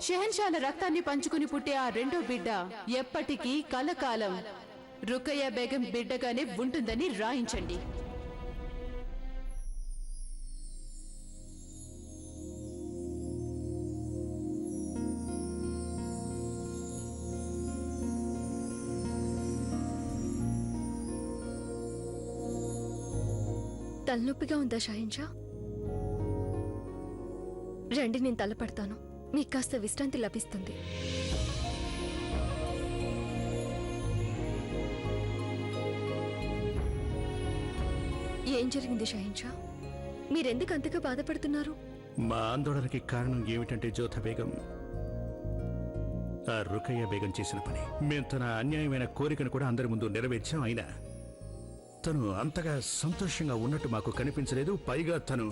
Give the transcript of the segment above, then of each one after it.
షెహన్షాల రక్తాన్ని పంచుకుని పుట్టే ఆ రెండో బిడ్డ ఎప్పటికీ కలకాలం రుకయ్య బేగం బిడ్డగానే ఉంటుందని రాయించండి. తలనొప్పిగా ఉందా షాహిన్షా? రండి, నేను తలపడతాను, మీకు కాస్త విశ్రాంతి లభిస్తుంది. ఏం జరిగింది షాహిన్షా? మీరెందుకు అంతగా బాధపడుతున్నారు? మా ఆందోళనకి కారణం ఏమిటంటే జోధ బేగం, ఆ రుకయ్య బేగం చేసిన పని. మేం తన అన్యాయమైన కోరికను కూడా అందరి ముందు నెరవేర్చాం. అయినా తను అంతగా సంతోషంగా ఉన్నట్టు మాకు కనిపించలేదు. పైగా తను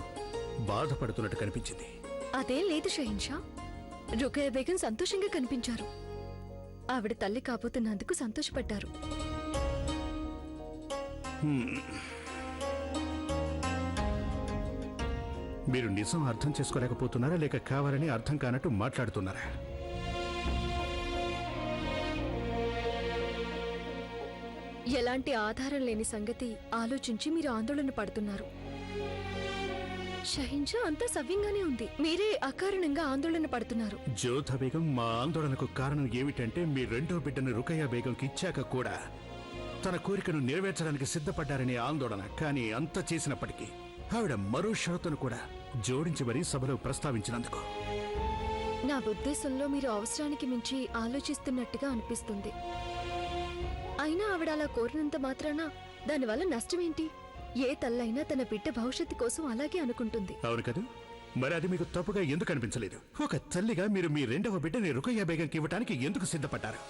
బాధపడుతున్నట్టు కనిపించింది. అదేం లేదు షాహిన్షా, రుకయ్య బేగం సంతోషంగా కనిపించారు. ఆవిడ తల్లి కాబోతున్నందుకు సంతోషపడ్డారు. మీరు నిజం అర్థం చేసుకోలేకపోతున్నారా, లేక కావాలని అర్థం కానట్టు మాట్లాడుతున్నారా? ఎలాంటి ఆధారం లేని సంగతి ఆలోచించి మీరు ఆందోళన పడుతున్నారు. షహిన్షా అంతా సవ్యంగానే ఉంది, మీరే అకారణంగా ఆందోళన పడుతున్నారు. జోధ బేగం, మా ఆందోళనకు కారణం ఏమిటంటే మీ రెండో బిడ్డను రుకయ్య బేగంకి ఇచ్చాక కూడా తన కోరికను నెరవేర్చడానికి సిద్ధపడ్డారనే ఆందోళన. కానీ అంత చేసినప్పటికీ ఆవిడ మరో షరతును కూడా జోడించి మరీ సభలో ప్రస్తావించినందుకు. నా ఉద్దేశంలో మీరు అవసరానికి మించి ఆలోచిస్తున్నట్టుగా అనిపిస్తుంది. అయినా ఆవిడ అలా కోరినంత మాత్రాన దానివల్ల నష్టమేంటి? ఏ తల్లైనా తన బిడ్డ భవిష్యత్తు కోసం అలాగే అనుకుంటుంది. అవును కదా, మరి అది మీకు తప్పుగా ఎందుకు అనిపించలేదు? ఒక తల్లిగా మీరు మీ రెండవ బిడ్డని రుకయ్య బేగంకి ఇవ్వడానికి ఎందుకు సిద్ధపడ్డారు?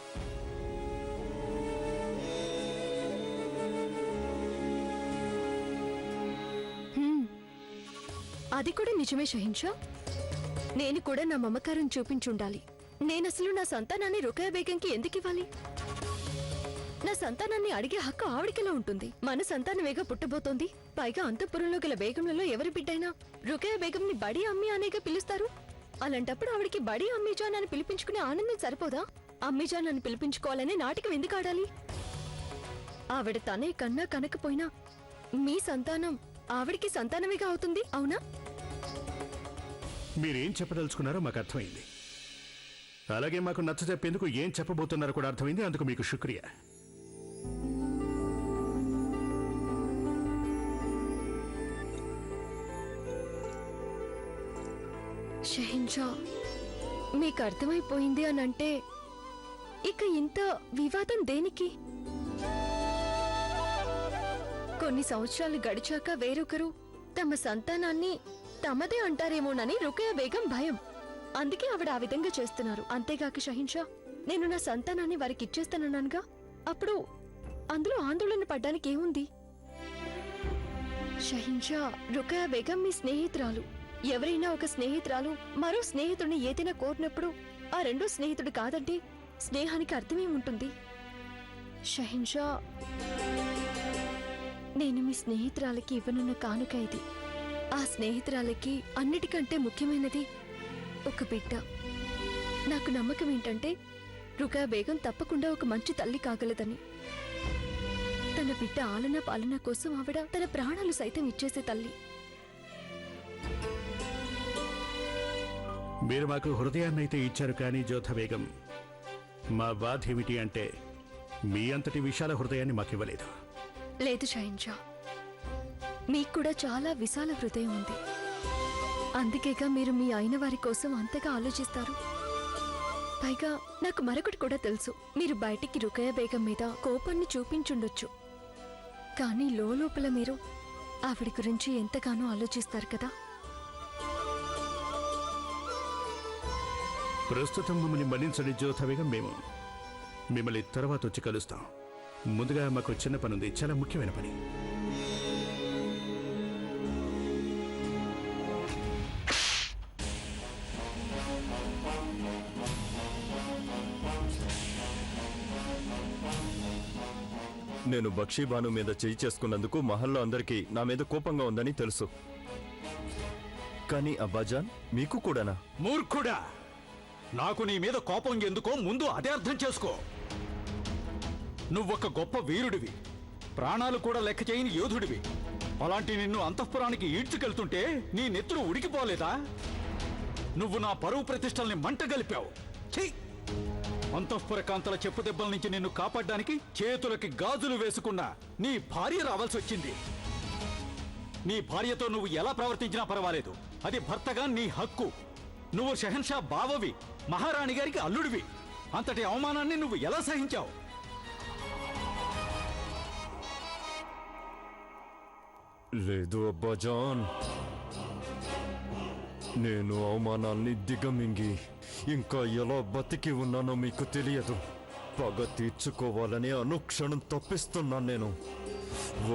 అది కూడా నిజమే షహిన్షా. నేను కూడా నా మమకారం చూపించుండాలి. నేనసలు నా సంతానాన్ని రుకయ్య బేగంకి ఎందుకు ఇవ్వాలి? నా సంతానాన్ని అడిగే హక్కు ఆవిడికిలా ఉంటుంది. మన సంతానమేగా పుట్టబోతోంది. పైగా అంతఃపురంలో గల బేగంలలో ఎవరి బిడ్డైనా రుకయ్య బేగంని బడి అమ్మి అనేగా పిలుస్తారు. అలాంటప్పుడు ఆవిడికి బడి అమ్మీజాన్ అని పిలిపించుకునే ఆనందం సరిపోదా? అమ్మీజాన్ అని పిలిపించుకోవాలనే నాటకం ఎందుకు ఆడాలి? ఆవిడ తనే కన్నా కనకపోయినా మీ సంతానం ఆవిడికి సంతానమేగా అవుతుంది, అవునా? మీరేం చెప్పదలుచుకున్నారో మాకు అర్థమైంది. అలాగే మాకు నచ్చ చెప్పేందుకు ఏం చెప్పబోతున్నారో కూడా అర్థమైంది. అందుకు మీకు శుక్రియా. షహిన్షా, మీకు అర్థమైపోయింది అని అంటే ఇక ఇంత వివాదం దేనికి? కొన్ని సంవత్సరాలు గడిచాక వేరొకరు తమ సంతానాన్ని తమదే అంటారేమోనని రుకయ్య బేగం భయం. అందుకే ఆవిడ ఆ విధంగా చేస్తున్నారు. అంతేగాక షహిన్షా, నేను నా సంతానాన్ని వారికి ఇచ్చేస్తానన్నానుగా, అప్పుడు అందులో ఆందోళన పడ్డానికి ఏముంది? షహిన్షా, రుకయ్య బేగం మీ స్నేహితురాలు. ఎవరైనా ఒక స్నేహితురాలు మరో స్నేహితుడిని ఏదైనా కోరినప్పుడు ఆ రెండో స్నేహితుడు కాదంటే స్నేహానికి అర్థమేముంటుంది? షహిన్షా, నేను మీ స్నేహితురాలకి ఇవ్వనున్న కానుక ఇది. ఆ స్నేహితురాలకి అన్నిటికంటే ముఖ్యమైనది ఒక బిడ్డ. నాకు నమ్మకం ఏంటంటే రుకయ్య బేగం తప్పకుండా ఒక మంచి తల్లి కాగలదని. తన బిడ్డ ఆలన పాలన కోసం ఆవిడ తన ప్రాణాలు సైతం ఇచ్చేసే తల్లి. మీరు మాకు హృదయాన్నైతే ఇచ్చారు, కానీ జోధ బేగం, మా బాధ ఏమిటి అంటే మీ అంతటి విశాల హృదయాన్ని మాకివ్వలేదు. లేదు షహిన్షా, మీకు కూడా చాలా విశాల హృదయం ఉంది. అందుకేగా మీరు మీ అయిన వారి కోసం అంతగా ఆలోచిస్తారు. పైగా నాకు మరొకటి కూడా తెలుసు. మీరు బయటికి రుకయ్య బేగం మీద కోపాన్ని చూపించుండొచ్చు, కానీ లోపల మీరు ఆవిడ గురించి ఎంతగానో ఆలోచిస్తారు కదా. ప్రస్తుతం మమ్మల్ని మన్నించండి జోధ బేగం, మేము మిమ్మల్ని తర్వాత వచ్చి కలుస్తాం. ముందుగా మాకు చిన్న పని ఉంది, చాలా ముఖ్యమైన పని. నేను బక్షీబాను మీద చేయి చేసుకున్నందుకు మహల్లో అందరికీ నా మీద కోపంగా ఉందని తెలుసు. కానీ అబ్బాజాన్, మీకు కూడానా? మూర్ఖుడా! నాకు నీ మీద కోపం ఎందుకో ముందు అదే అర్థం చేసుకో. నువ్వొక గొప్ప వీరుడివి, ప్రాణాలు కూడా లెక్క చేయని యోధుడివి. అలాంటి నిన్ను అంతఃపురానికి ఈడ్చుకెళ్తుంటే నీ నెత్తురు ఉడికిపోలేదా? నువ్వు నా పరువు ప్రతిష్టల్ని మంట గలిపావు. ఛీ! అంతఃపుర కాంతల చెప్పు దెబ్బల నుంచి నిన్ను కాపాడడానికి చేతులకి గాజులు వేసుకున్న నీ భార్య రావాల్సి వచ్చింది. నీ భార్యతో నువ్వు ఎలా ప్రవర్తించినా పర్వాలేదు, అది భర్తగా నీ హక్కు. నువ్వు షెహన్షా బావవి, మహారాణి గారికి అల్లుడివి. అంతటి అవమానాన్ని నువ్వు ఎలా సహించావు? లేదు అబ్బాజాన్, నేను అవమానాన్ని దిగమింగి ఇంకా ఎలా బతికి ఉన్నానో మీకు తెలియదు. పగ తీర్చుకోవాలని అనుక్షణం తప్పిస్తున్నాను నేను.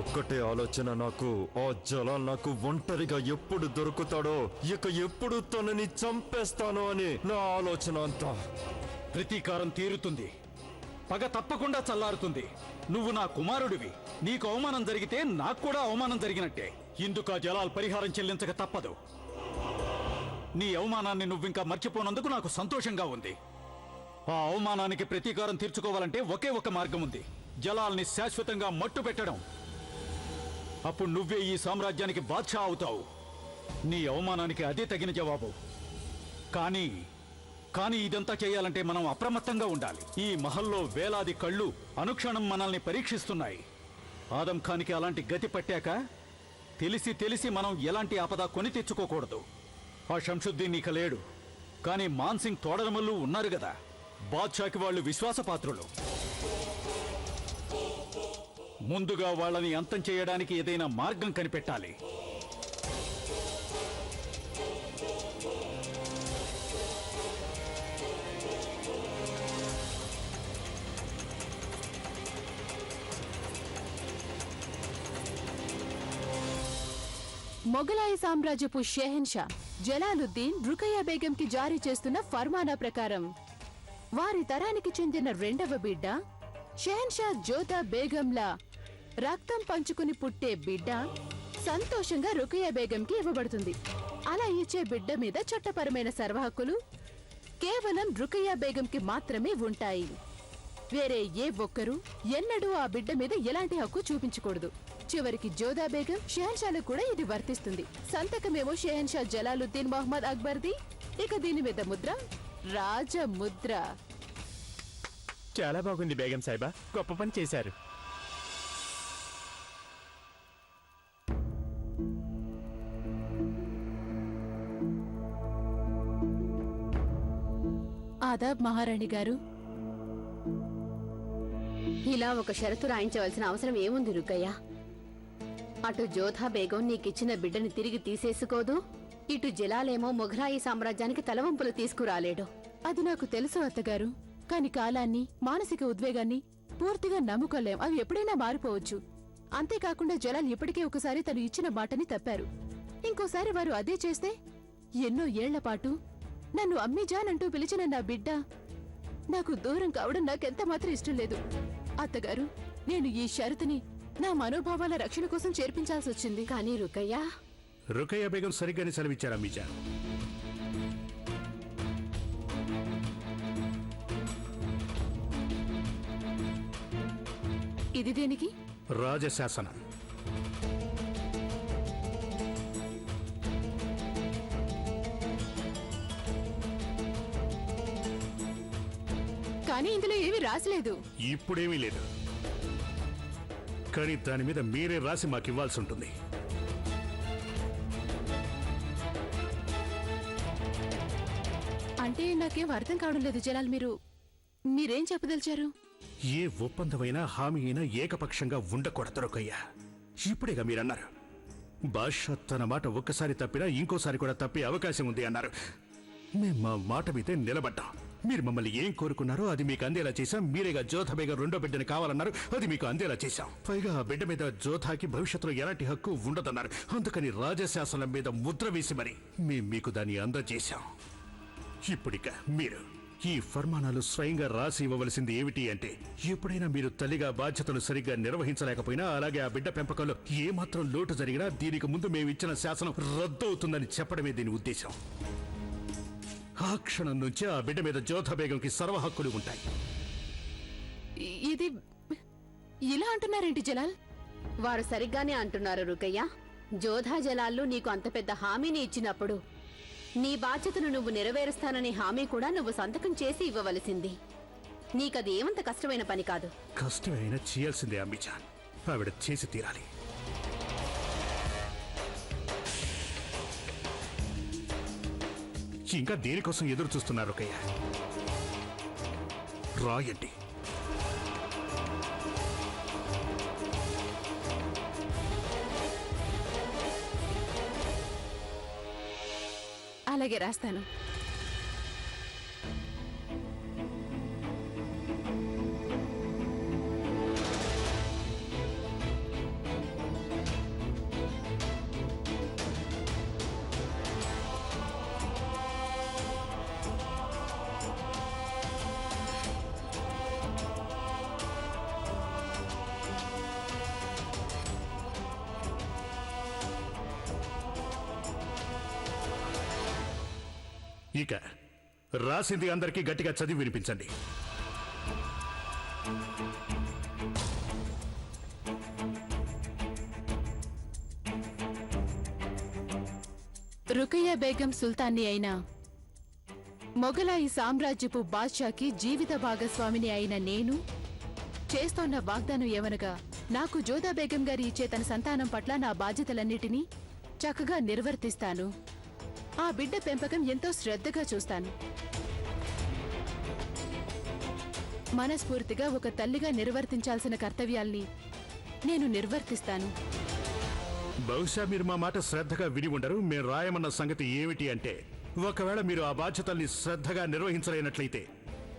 ఒక్కటే ఆలోచన నాకు, ఆ జలాల్ నాకు ఒంటరిగా ఎప్పుడు దొరుకుతాడో, ఇక ఎప్పుడు తనని చంపేస్తానో అని నా ఆలోచన అంతా. ప్రతీకారం తీరుతుంది, పగ తప్పకుండా చల్లారుతుంది. నువ్వు నా కుమారుడివి, నీకు అవమానం జరిగితే నాకు కూడా అవమానం జరిగినట్టే. ఇందుకు ఆ జలాల్ పరిహారం చెల్లించక తప్పదు. నీ అవమానాన్ని నువ్వింకా మర్చిపోనందుకు నాకు సంతోషంగా ఉంది. ఆ అవమానానికి ప్రతీకారం తీర్చుకోవాలంటే ఒకే ఒక మార్గం ఉంది, జలాల్ని శాశ్వతంగా మట్టు పెట్టడం. అప్పుడు నువ్వే ఈ సామ్రాజ్యానికి బాద్షా అవుతావు. నీ అవమానానికి అదే తగిన జవాబు. కానీ ఇదంతా చేయాలంటే మనం అప్రమత్తంగా ఉండాలి. ఈ మహల్లో వేలాది కళ్ళు అనుక్షణం మనల్ని పరీక్షిస్తున్నాయి. ఆదం ఖాన్కి అలాంటి గతి పట్టాక తెలిసి మనం ఎలాంటి ఆపద కొని తెచ్చుకోకూడదు. ఆ షంషుద్దీన్ ఇక లేడు, కానీ మాన్ సింగ్ తోడరమల్లు ఉన్నారు కదా, బాద్షాకి వాళ్ళు విశ్వాసపాత్రులు. ముందుగా వాళ్ళని అంతం చేయడానికి ఏదైనా మార్గం కనిపెట్టాలి. మొఘలాయి సామ్రాజ్యపు షెహన్షా జలాలుద్దీన్ రుకయ్యా బేగంకి జారీ చేస్తున్న ఫర్మానా ప్రకారం వారి తరానికి చెందిన రెండవ బిడ్డ షెహన్షా జోధా బేగంలా రక్తం పంచుకుని పుట్టే బిడ్డ సంతోషంగా రుకయ్యా బేగంకి ఇవ్వబడుతుంది. అలా ఇచ్చే బిడ్డ మీద చట్టపరమైన సర్వహక్కులు కేవలం రుకయ్యా బేగంకి మాత్రమే ఉంటాయి. వేరే ఏ ఒక్కరూ ఎన్నడూ ఆ బిడ్డ మీద ఎలాంటి హక్కు చూపించకూడదు. చివరికి జోధా బేగం షెహన్షాలకు కూడా ఇది వర్తిస్తుంది. సంతకమేమో షెహన్షా జలాలుద్దీన్ మహమ్మద్ అక్బర్ది. ఇక దీని మీద ముద్ర రాజముద్ర. చాలా బాగుంది బేగం సాహిబా, గొప్ప పని చేశారు. ఆదాబ్ మహారాణి గారు. ఇలా ఒక షరతు రాయించవలసిన అవసరం ఏముంది రుకయ్య? అటు జోధా బేగం నీకిచ్చిన బిడ్డని తిరిగి తీసేసుకోదు, ఇటు జలాలేమో మొఘలాయి సామ్రాజ్యానికి తలవంపులు తీసుకురాలేడు. అది నాకు తెలుసు అత్తగారు, కాని కాలాన్ని, మానసిక ఉద్వేగాన్ని పూర్తిగా నమ్ముకోలేం. అవి ఎప్పుడైనా మారిపోవచ్చు. అంతేకాకుండా జలాల్ ఇప్పటికే ఒకసారి తను ఇచ్చిన మాటని తప్పారు. ఇంకోసారి వారు అదే చేస్తే ఎన్నో ఏళ్ల పాటు నన్ను అమ్మీజాన్ అంటూ పిలిచిన నా బిడ్డ నాకు దూరం కావడం నాకెంత మాత్రం ఇష్టం లేదు. అత్తగారు, నేను ఈ షరతుని నా మనోభావాల రక్షణ కోసం చేర్పించాల్సి వచ్చింది. కానీ రుకయ్యా బేగం సరిగ్గానే సెలవిచ్చారు అమ్మీజాన్. ఇది దేనికి? రాజశాసనం. కానీ ఇందులో ఏమీ రాసలేదు. ఇప్పుడేమీ లేదు, కానీ దాని మీద మీరే రాసి మాకు ఇవ్వాల్సి ఉంటుంది. అంటే నాకేం అర్థం కావడం లేదు జలాల్. మీరేం చెప్పదలిచారు? ఏ ఒప్పందమైనా హామీ అయినా ఏకపక్షంగా ఉండకూడదు రుకయ్యా. ఇప్పుడేగా మీరన్నారు, బాద్షా తన మాట ఒక్కసారి తప్పినా ఇంకోసారి కూడా తప్పే అవకాశం ఉంది అన్నారు. మేము మా మాట మీదే నిలబడ్డాం. మీరు మమ్మల్ని ఏం కోరుకున్నారో అది మీకు అందేలా చేశాం. మీరేగా జోధా బేగం రెండో బిడ్డని కావాలన్నారు, అది మీకు అందేలా చేశాం. పైగా ఆ బిడ్డ మీద జోధాకి భవిష్యత్తులో ఎలాంటి హక్కు ఉండదన్నారు. అందుకని రాజశాసనం మీద ముద్ర వేసి మరి మీకు దాన్ని అందజేశాం. ఇప్పుడిక మీరు ఈ ఫర్మానాలు స్వయంగా రాసి ఇవ్వవలసింది ఏమిటి అంటే, ఎప్పుడైనా మీరు తల్లిగా బాధ్యతను సరిగ్గా నిర్వహించలేకపోయినా, అలాగే ఆ బిడ్డ పెంపకంలో ఏమాత్రం లోటు జరిగినా దీనికి ముందు మేము ఇచ్చిన శాసనం రద్దవుతుందని చెప్పడమే దీని ఉద్దేశం. ఆ క్షణం నుంచి ఆ బిడ్డ మీద జోధా బేగంకి సర్వ హక్కులు ఉంటాయి. ఇది ఇలా అంటున్నారేంటి జలాల్? వారు సరిగ్గానే అంటున్నారు రుకయ్య. జోధా జలాల్లో నీకు అంత పెద్ద హామీని ఇచ్చినప్పుడు నీ బాధ్యతను నువ్వు నెరవేరుస్తాననే హామీ కూడా నువ్వు సంతకం చేసి ఇవ్వవలసింది. నీకది ఏమంత కష్టమైన పని కాదు. కష్టమైనా చేయాల్సిందే అంబిజాన్. ఆవిడ చేసి తీరాలి. ఇంకా దేనికోసం ఎదురు చూస్తున్నారు కయ్య? రాయండి. అలాగే రాస్తాను. ఇక రాసింది అందరికీ గట్టిగా చదివి వినిపించండి. రుకయ్య బేగం సుల్తాన్ని అయిన మొఘలాయి సామ్రాజ్యపు బాద్షాకి జీవిత భాగస్వామిని అయిన నేను చేస్తోన్న వాగ్దానం ఏమనగా, నాకు జోధా బేగం గారి ఇచ్చే తన సంతానం పట్ల నా బాధ్యతలన్నిటినీ చక్కగా నిర్వర్తిస్తాను. ఆ బిడ్డ పెంపకం ఎంతో శ్రద్ధగా చూస్తాను. మనస్ఫూర్తిగా ఒక తల్లిగా నిర్వర్తించాల్సిన కర్తవ్యాల్ని నేను నిర్వర్తిస్తాను. బహుశా మీరు మా మాట శ్రద్ధగా విని ఉండరు. మేము రాయమన్న సంగతి ఏమిటి అంటే, ఒకవేళ మీరు ఆ బాధ్యతల్ని శ్రద్ధగా నిర్వహించలేనట్లయితే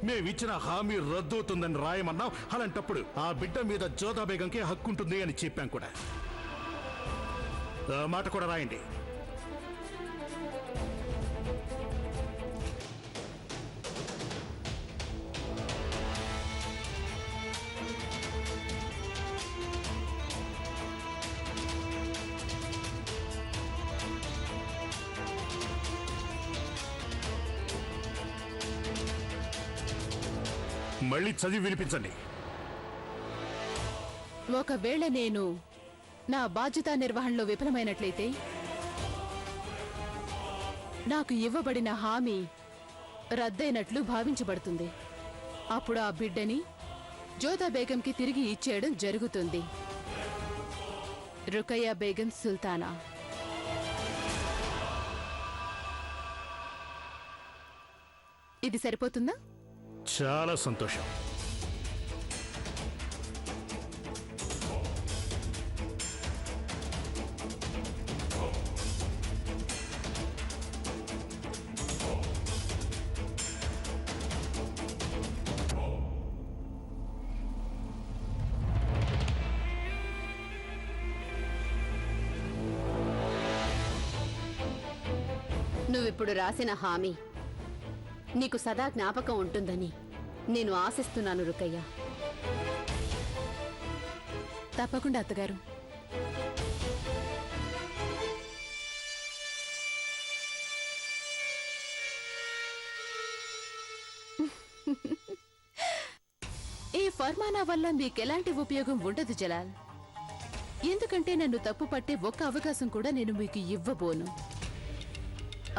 మేమిచ్చిన హామీ రద్దవుతుందని రాయమన్నాం. అలాంటప్పుడు ఆ బిడ్డ మీద జోధా బేగంకే హక్కుంటుంది అని చెప్పాం కూడా. ఆ మాట కూడా రాయండి. మళ్ళీ చదివి వినిపించండి. ఒకవేళ నేను నా బాధ్యతా నిర్వహణలో విఫలమైనట్లయితే నాకు ఇవ్వబడిన హామీ రద్దయినట్లు భావించబడుతుంది. అప్పుడు ఆ బిడ్డని జోధా బేగంకి తిరిగి ఇచ్చేయడం జరుగుతుంది. రుకయ్య బేగం సుల్తానా. ఇది సరిపోతుందా? చాలా సంతోషం. నువ్విప్పుడు రాసిన హామీ నీకు సదా జ్ఞాపకం ఉంటుందని నేను ఆశిస్తున్నాను రుకయ్య. తప్పకుండా అత్తగారు. ఈ ఫర్మానా వల్ల మీకెలాంటి ఉపయోగం ఉండదు జలాల్. ఎందుకంటే నన్ను తప్పు పట్టే ఒక్క అవకాశం కూడా నేను మీకు ఇవ్వబోను.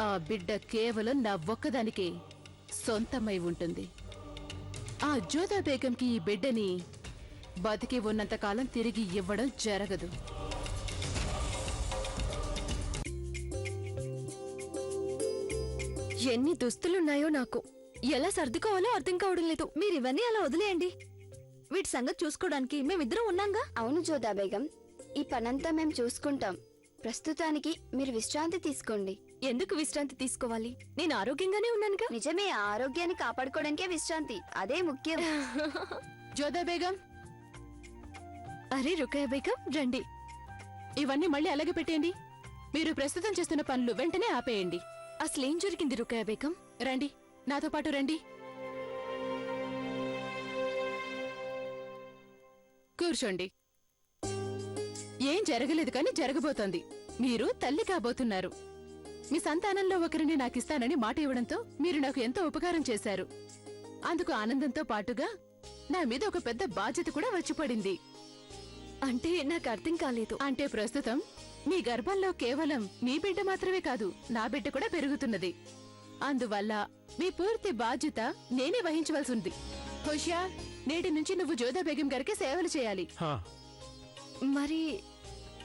ఆ బిడ్డ కేవలం నా ఒక్కదానికే సొంతమై ఉంటుంది. ఆ జోధా బేగంకి ఈ బిడ్డని బతికి ఉన్నంతకాలం తిరిగి ఇవ్వడం జరగదు. ఎన్ని దుస్తులున్నాయో నాకు ఎలా సర్దుకోవాలో అర్థం కావడం లేదు. మీరివన్నీ అలా వదిలేయండి. వీటి సంగతి చూసుకోవడానికి మేమిద్దరం ఉన్నాంగా. అవును జోధా బేగం, ఈ పనంతా మేం చూసుకుంటాం. ప్రస్తుతానికి మీరు విశ్రాంతి తీసుకోండి. ఎందుకు విశ్రాంతి తీసుకోవాలి? నేను ఆరోగ్యంగానే ఉన్నానుగా. నిజమే, ఆరోగ్యాన్ని కాపాడుకోవడానికే విశ్రాంతి, అదే ముఖ్యం. జోధా బేగం, అరే రుకయ్య బేగం రండి. ఇవన్నీ మళ్ళీ అలాగే పెట్టేయండి. మీరు ప్రస్తుతం చేస్తున్న పనులు వెంటనే ఆపేయండి. అసలేం జరిగింది రుకయ్య బేగం? రండి, నాతో పాటు రండి. కూర్చోండి. ఏం జరగలేదు కానీ జరగబోతోంది. మీరు తల్లి కాబోతున్నారు. మీ సంతానంలో ఒకరిని నాకిస్తానని మాట ఇవ్వడంతో మీరు నాకు ఎంతో ఉపకారం చేశారు. అందుకు ఆనందంతో పాటుగా నా మీద ఒక పెద్ద బాధ్యత కూడా వచ్చి పడింది. అంటే నాకు అర్థం కాలేదు. అంటే ప్రస్తుతం మీ గర్భంలో కేవలం మీ బిడ్డ మాత్రమే కాదు, నా బిడ్డ కూడా పెరుగుతున్నది. అందువల్ల మీ పూర్తి బాధ్యత నేనే వహించవలసి ఉంది. హుషియార్, నేటి నుంచి నువ్వు జోదా బేగం గారికి సేవలు చేయాలి. మరి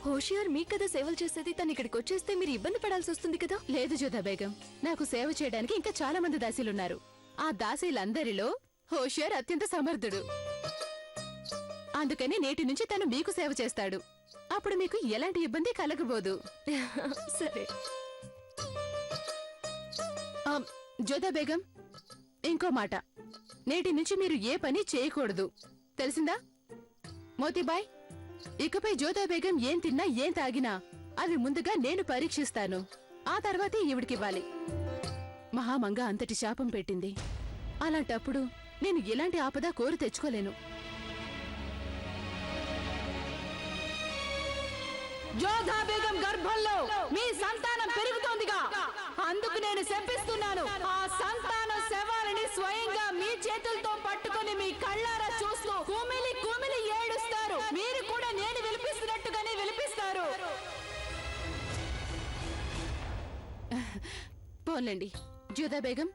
హోషియార్ మీ కదా సేవలు చేసేది, తను ఇక్కడికి వచ్చేస్తే మీరు ఇబ్బంది పడాల్సి వస్తుంది కదా? లేదు జోదా బేగం, నాకు సేవ చేయడానికి ఇంకా చాలా మంది దాసీలున్నారు. ఆ దాసీలందరిలో హోషియార్ అత్యంత సమర్థుడు. అందుకని నేటి నుంచి తను మీకు సేవ చేస్తాడు. అప్పుడు మీకు ఎలాంటి ఇబ్బంది కలగబోదు. సరే. జోదా బేగం, ఇంకో మాట, నేటి నుంచి మీరు ఏ పని చేయకూడదు, తెలిసిందా? మోతీబాయ్, ఇకపై జోదా బేగం ఏం తిన్నా ఏం తాగినా అవి ముందుగా నేను పరీక్షిస్తాను. ఆ తర్వాతే ఈవిడికివ్వాలి. మహామంగ అంతటి శాపం పెట్టింది. అలాంటప్పుడు నేను ఎలాంటి ఆపద కోరి తెచ్చుకోలేను. జోధా బేగం గర్భంలో మీ సంతానం పెరుగుతోందిగా, అందుకు నేను శపిస్తున్నాను. ఆ సంతానం శవాలని స్వయంగా మీ చేతులతో పట్టుకొని మీ కళ్ళారా చూస్తూ కుమిలి కుమిలి ఏడుస్తారు. మీరు కూడా నేను విలిపిస్తున్నట్టుగానే విలిపిస్తారు. పోన్లండి జోదా బేగం,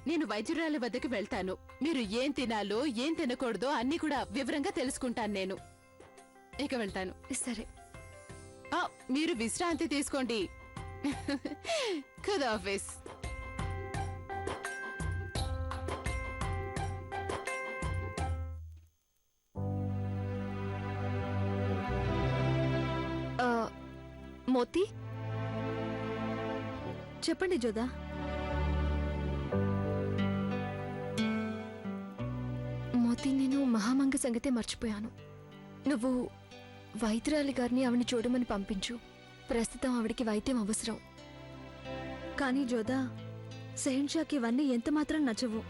నేను వైద్యురాలి వద్దకు వెళ్తాను. మీరు ఏం తినాలో ఏం తినకూడదో అన్ని కూడా వివరంగా తెలుసుకుంటాను నేను. ఇక వెళ్తాను. సరే. మీరు విశ్రాంతి తీసుకోండి. ఖుదాఫిజ్. మోతీ, చెప్పండి జోదా. మోతీ, నేను మహామంగ సంగతే మర్చిపోయాను. నువ్వు వైద్యురాలి గారిని ఆవిడని చూడమని పంపించు. ప్రస్తుతం ఆవిడికి వైద్యం అవసరం. కానీ జోదా, షెహన్షాకి ఇవన్నీ ఎంత మాత్రం నచ్చవు.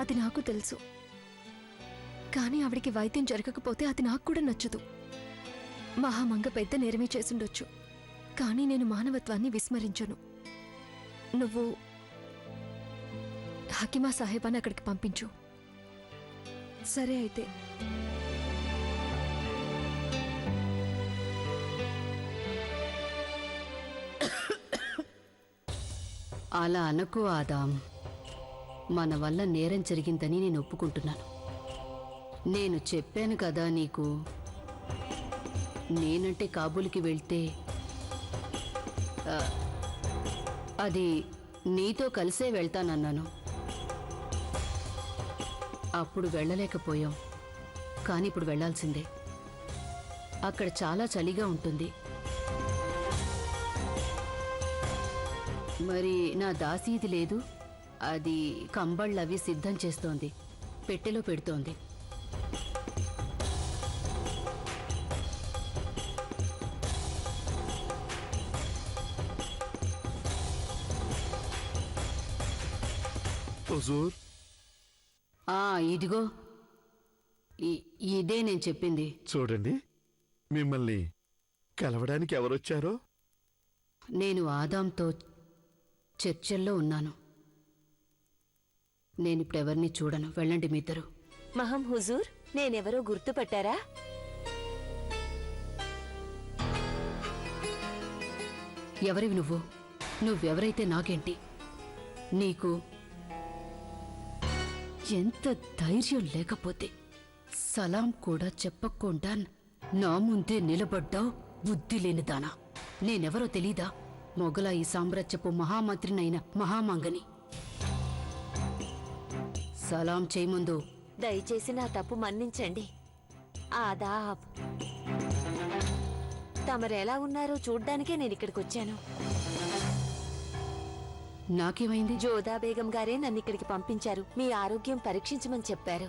అది నాకు తెలుసు. కానీ ఆవిడికి వైద్యం జరగకపోతే అది నాకు కూడా నచ్చదు. మహామంగ పెద్ద నేరమే చేసుండొచ్చు, కానీ నేను మానవత్వాన్ని విస్మరించను. నువ్వు హకీమా సాహెబాని అక్కడికి పంపించు. సరే అయితే. అలా అనకు ఆదాం. మన వల్ల నేరం జరిగిందని నేను ఒప్పుకుంటున్నాను. నేను చెప్పాను కదా నీకు, నేనంటే కాబూల్కి వెళ్తే అది నీతో కలిసే వెళ్తానన్నాను. అప్పుడు వెళ్ళలేకపోయాం, కానీ ఇప్పుడు వెళ్ళాల్సిందే. అక్కడ చాలా చలిగా ఉంటుంది. మరి నా దాసీది లేదు, అది కంబళ్ళవి సిద్ధం చేస్తోంది, పెట్టెలో పెడుతోంది. ఇదిగో ఇదే నేను చెప్పింది. చూడండి, మిమ్మల్ని కలవడానికి ఎవరొచ్చారో. నేను ఆదాంతో చర్చల్లో ఉన్నాను. నేనిప్పుడెవరిని చూడను. వెళ్ళండి మీ ఇద్దరు. మహం హుజూర్, నేనెవరో గుర్తుపట్టారా? ఎవరివి నువ్వు? నువ్వెవరైతే నాకేంటి? నీకు ఎంత ధైర్యం లేకపోతే సలాం కూడా చెప్పకుండా నా ముందే నిలబడ్డావు, బుద్ధి లేనిదానా? నేనెవరో తెలీదా? మొగలాయి సామ్రాజ్యపు మహామంత్రినైన మహామంగని. సలాం చేయముందు దయచేసి నా తప్పు మన్నించండి. ఆదాబ్. తమరెలా ఉన్నారో చూడ్డానికే నేనిక్కడికి వచ్చాను. నాకేమైంది? జోదా బేగం గారే నన్ను ఇక్కడికి పంపించారు. మీ ఆరోగ్యం పరీక్షించమని చెప్పారు.